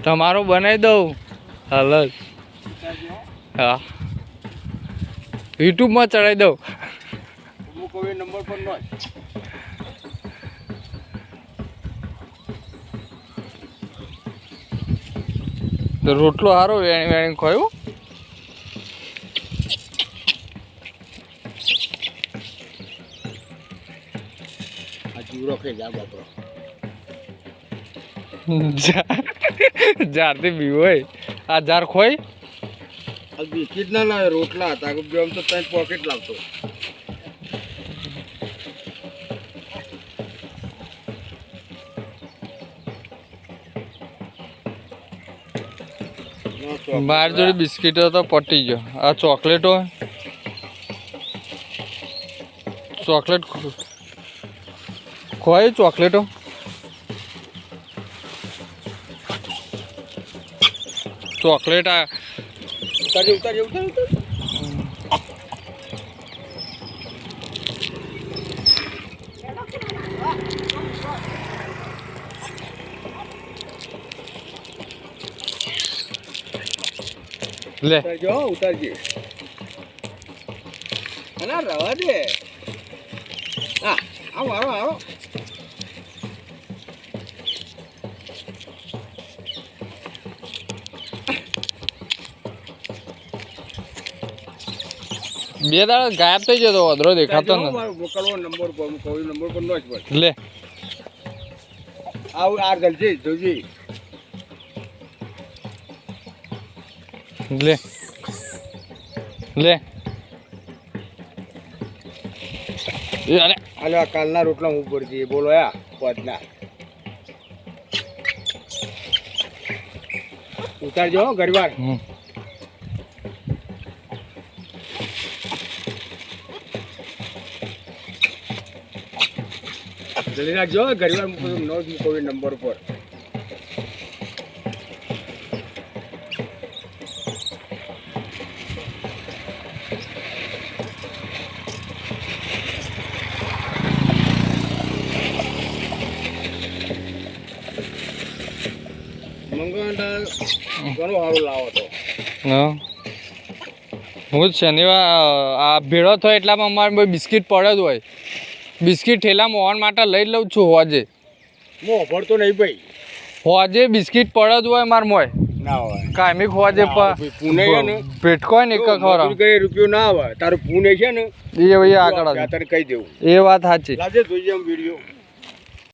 તમારું બનાવી દઉં હાલ જ હા યુટ્યુબમાં ચડાવી દઉં નંબર પર નો તો રોટલો સારો વેણી વેણી ખોયું જીવરો ખાઈ જા બાપરો જારથી બી હોય આ જાર ખોઈ બિસ્કીટ ના લાવે રોટલા હતા આમ તો ત્રણ પોકેટ લાવતો મારી જોડે બિસ્કીટો તો પટી ગયો આ ચોકલેટો ચોકલેટ ખોય ચોકલેટો ચોકલેટ આ ઉતારી લે ઉતારજે અલા રવા દે હા આવો બે દાડા ગાયબ થઈ જતો અધરો દેખાતો ને મોકલવો નંબર પર કોઈ નંબર પર નો જ પડે લે આવ આ ગલજી જોજી લે લે અરે હાલો આ કાલના રોટલા હું ઉપર જઈએ બોલો યા પદના ઉતારજો ગરવાર જલ્દી રાખજો ગરવાર મૂકો નો જ મૂકો નંબર પર મંગળવાર ઘણો સારું લાવો તો હા હું શનિવાર આ ભેળો થયો એટલામાં અમારે બિસ્કીટ પડે જ હોય બિસ્કીટ ઠેલામાં હોવા માટે લઈ લઉં છું હોજે હું અભરતો નહીં ભાઈ હોજે બિસ્કીટ પડે જ હોય માર મોય ના હોય કાયમિક હોજે પુણે ને ભેટકો ને એક ખબર રૂપિયો ના આવે તારું પુણે છે ને એ ભાઈ આગળ તને કહી દેવું એ વાત સાચી લાજે જોઈએ વિડીયો